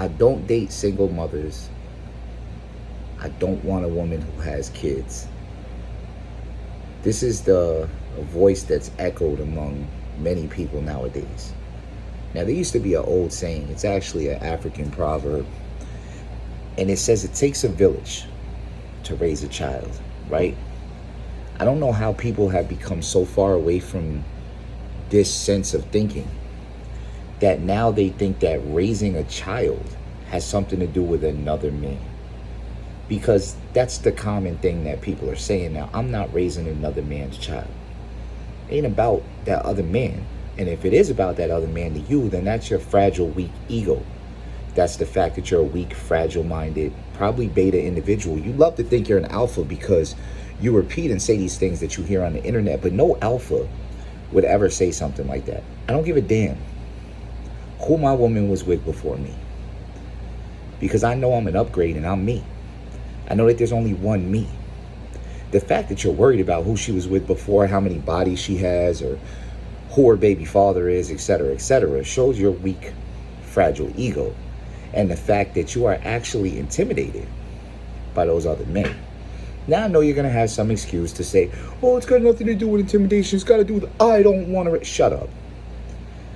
I don't date single mothers. I don't want a woman who has kids. This is the a voice that's echoed among many people nowadays. Now, there used to be an old saying. It's actually an African proverb. And it says it takes a village to raise a child, right? I don't know how people have become so far away from this sense of thinking that now they think that raising a child has something to do with another man. Because that's the common thing that people are saying now. I'm not raising another man's child. It ain't about that other man. And if it is about that other man to you, then that's your fragile, weak ego. That's the fact that you're a weak, fragile-minded, probably beta individual. You love to think you're an alpha because you repeat and say these things that you hear on the internet, but no alpha would ever say something like that. I don't give a damn who my woman was with before me, because I know I'm an upgrade and I'm me. I know that there's only one me. The fact that you're worried about who she was with before, how many bodies she has, or who her baby father is, etc., shows your weak, fragile ego. And the fact that you are actually intimidated by those other men. Now I know you're going to have some excuse to say, oh, it's got nothing to do with intimidation. It's got to do with, I don't want to. Shut up.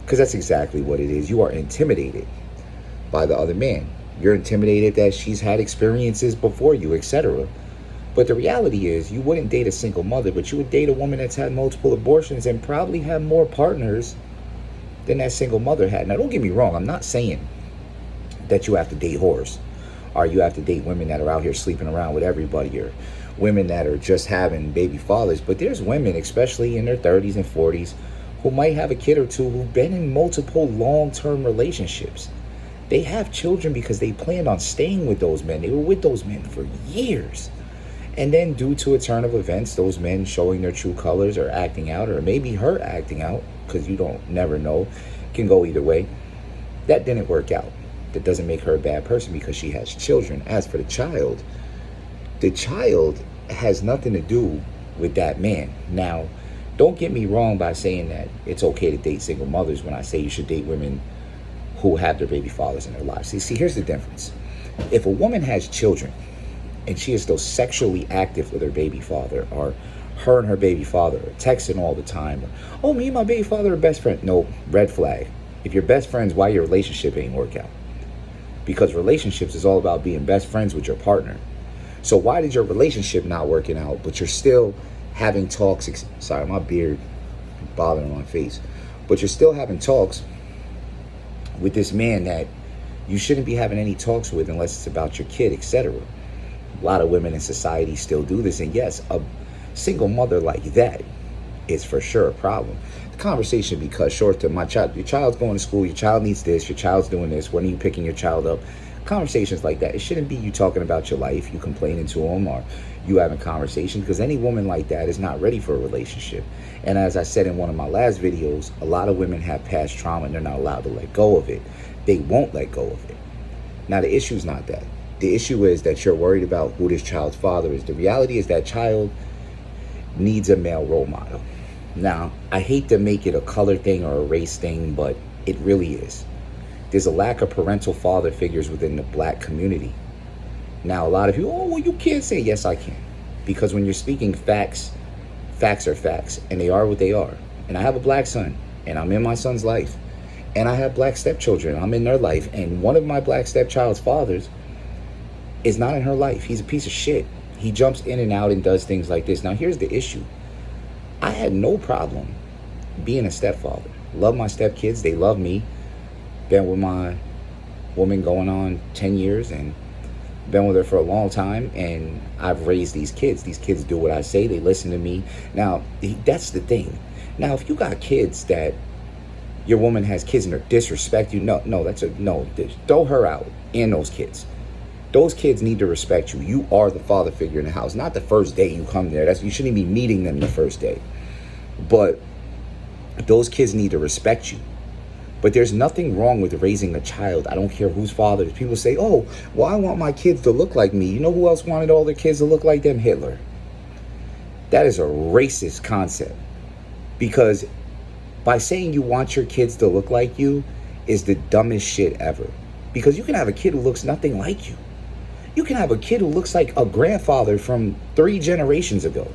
Because that's exactly what it is. You are intimidated by the other man. You're intimidated that she's had experiences before you, etc. But the reality is you wouldn't date a single mother, but you would date a woman that's had multiple abortions and probably had more partners than that single mother had. Now, don't get me wrong. I'm not saying that you have to date whores, or you have to date women that are out here sleeping around with everybody, or women that are just having baby fathers. But there's women, especially in their 30s and 40s, who might have a kid or two who've been in multiple long-term relationships. They have children because they planned on staying with those men. They were with those men for years. And then due to a turn of events, those men showing their true colors or acting out, or maybe her acting out, because you don't never know, can go either way. That didn't work out. That doesn't make her a bad person because she has children. As for the child has nothing to do with that man. Now, don't get me wrong by saying that it's okay to date single mothers when I say you should date women who have their baby fathers in their lives. See, here's the difference. If a woman has children and she is still sexually active with her baby father, or her and her baby father are texting all the time, or, oh, me and my baby father are best friends. No, red flag. If you're best friends, why your relationship ain't work out? Because relationships is all about being best friends with your partner. So why did your relationship not working out, but you're still having talks? Sorry, my beard bothering my face. But you're still having talks with this man that you shouldn't be having any talks with unless it's about your kid, etc. A lot of women in society still do this. And yes, a single mother like that is for sure a problem. The conversation becomes short to your child's going to school, your child needs this, your child's doing this, when are you picking your child up? Conversations like that. It shouldn't be you talking about your life, you complaining to them, or you having conversations, because any woman like that is not ready for a relationship. And as I said in one of my last videos, a lot of women have past trauma and they're not allowed to let go of it. They won't let go of it. Now, the issue is not that. The issue is that you're worried about who this child's father is. The reality is that child needs a male role model. Now, I hate to make it a color thing or a race thing, but it really is. There's a lack of parental father figures within the black community. Now, a lot of you, oh, well, you can't say. Yes, I can. Because when you're speaking facts, facts are facts, and they are what they are. And I have a black son, and I'm in my son's life. And I have black stepchildren, I'm in their life. And one of my black stepchild's fathers is not in her life. He's a piece of shit. He jumps in and out and does things like this. Now, here's the issue. I had no problem being a stepfather. Love my stepkids. They love me. Been with my woman going on 10 years and been with her for a long time. And I've raised these kids. These kids do what I say. They listen to me. Now, that's the thing. Now, if you got kids that your woman has kids and they disrespect you, no, throw her out and those kids. Those kids need to respect you. You are the father figure in the house. Not the first day you come there. You shouldn't be meeting them the first day. But those kids need to respect you. But there's nothing wrong with raising a child. I don't care whose father it is. People say, oh, well, I want my kids to look like me. You know who else wanted all their kids to look like them? Hitler. That is a racist concept. Because by saying you want your kids to look like you is the dumbest shit ever. Because you can have a kid who looks nothing like you. You can have a kid who looks like a grandfather from 3 generations ago.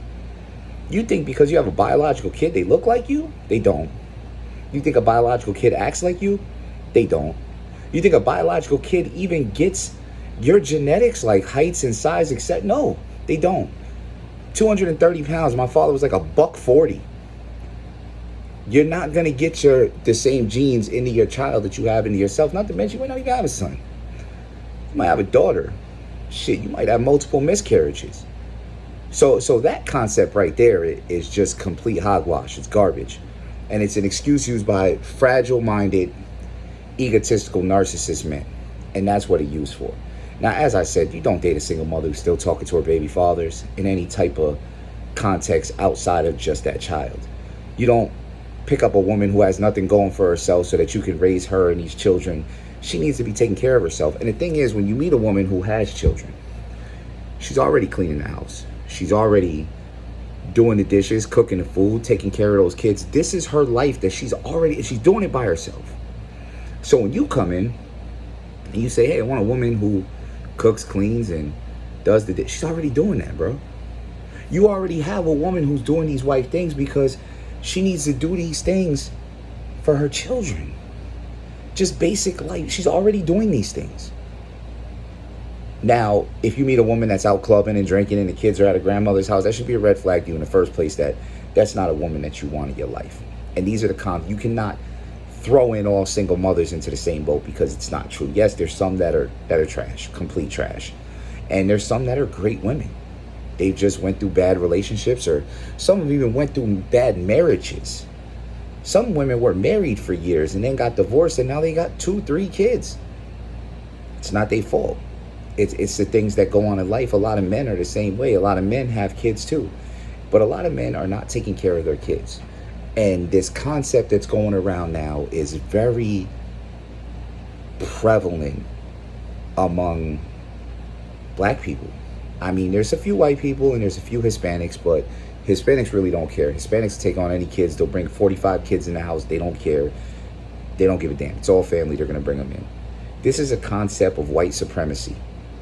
You think because you have a biological kid, they look like you? They don't. You think a biological kid acts like you? They don't. You think a biological kid even gets your genetics, like heights and size, except no, they don't. 230 pounds. My father was like a $140. You're not going to get the same genes into your child that you have into yourself. Not to mention, you might not even have a son. You might have a daughter. Shit, you might have multiple miscarriages. So that concept right there is just complete hogwash. It's garbage. And it's an excuse used by fragile-minded, egotistical narcissist men. And that's what it's used for. Now, as I said, you don't date a single mother who's still talking to her baby fathers in any type of context outside of just that child. You don't pick up a woman who has nothing going for herself so that you can raise her and these children. She needs to be taking care of herself. And the thing is, when you meet a woman who has children, she's already cleaning the house. She's already doing the dishes, cooking the food, taking care of those kids. This is her life that she's doing it by herself. So when you come in and you say, hey, I want a woman who cooks, cleans, and does the dishes, she's already doing that, bro. You already have a woman who's doing these wife things because she needs to do these things for her children. Just basic life. She's already doing these things. Now, if you meet a woman that's out clubbing and drinking and the kids are at a grandmother's house, that should be a red flag to you in the first place, that's not a woman that you want in your life. And these are the cons. You cannot throw in all single mothers into the same boat because it's not true. Yes, there's some that are trash, complete trash. And there's some that are great women. They just went through bad relationships, or some of them even went through bad marriages. Some women were married for years and then got divorced and now they got 2-3 kids. It's not their fault. It's the things that go on in life. A lot of men are the same way. A lot of men have kids too. But a lot of men are not taking care of their kids. And this concept that's going around now is very prevalent among black people. I mean, there's a few white people and there's a few Hispanics, but Hispanics really don't care. Hispanics take on any kids. They'll bring 45 kids in the house. They don't care. They don't give a damn. It's all family. They're going to bring them in. This is a concept of white supremacy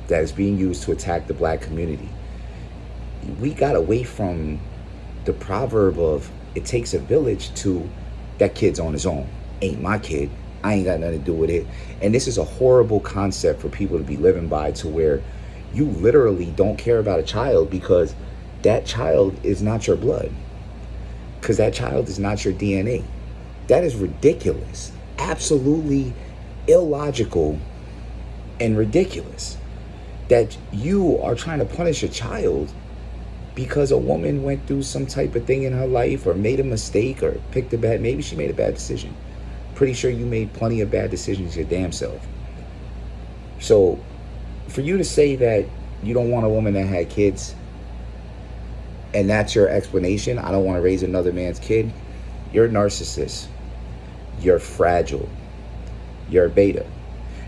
that is being used to attack the black community. We got away from the proverb of it takes a village to that kid's on his own. Ain't my kid. I ain't got nothing to do with it. And this is a horrible concept for people to be living by, to where you literally don't care about a child because that child is not your blood. Because that child is not your DNA. That is ridiculous. Absolutely illogical and ridiculous. That you are trying to punish a child because a woman went through some type of thing in her life or made a mistake or picked a bad, maybe she made a bad decision. Pretty sure you made plenty of bad decisions your damn self. So for you to say that you don't want a woman that had kids and that's your explanation, I don't want to raise another man's kid, you're a narcissist. You're fragile. You're a beta.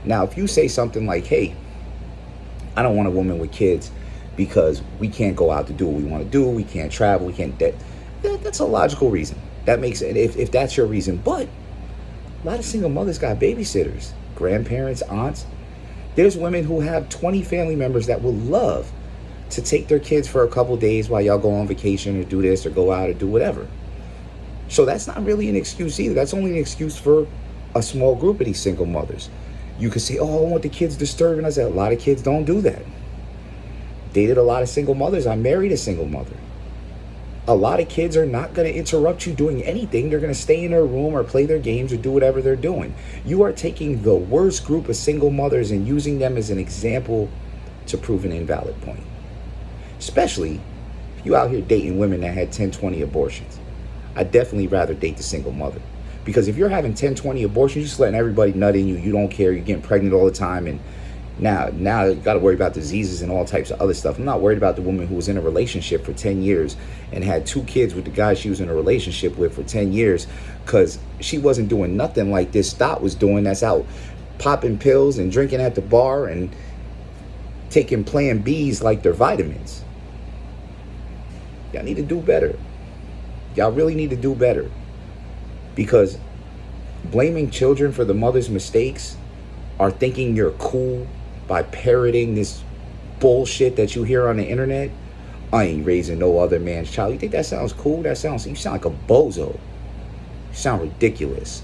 Now, if you say something like, hey, I don't want a woman with kids because we can't go out to do what we want to do, we can't travel, we can't, that's a logical reason. That makes it, if that's your reason. But a lot of single mothers got babysitters, grandparents, aunts. There's women who have 20 family members that will love to take their kids for a couple days while y'all go on vacation or do this or go out or do whatever. So that's not really an excuse either. That's only an excuse for a small group of these single mothers. You could say, oh, I want the kids disturbing us. A lot of kids don't do that. Dated a lot of single mothers. I married a single mother. A lot of kids are not going to interrupt you doing anything. They're going to stay in their room or play their games or do whatever they're doing. You are taking the worst group of single mothers and using them as an example to prove an invalid point. Especially if you out here dating women that had 10, 20 abortions. I'd definitely rather date the single mother. Because if you're having 10, 20 abortions, you're just letting everybody nut in you. You don't care. You're getting pregnant all the time. And now you got to worry about diseases and all types of other stuff. I'm not worried about the woman who was in a relationship for 10 years and had 2 kids with the guy she was in a relationship with for 10 years because she wasn't doing nothing like this Stott was doing, that's out popping pills and drinking at the bar and taking Plan Bs like they're vitamins. Y'all need to do better. Y'all really need to do better. Because blaming children for the mother's mistakes are thinking you're cool by parroting this bullshit that you hear on the internet, I ain't raising no other man's child. You think that sounds cool? You sound like a bozo. You sound ridiculous.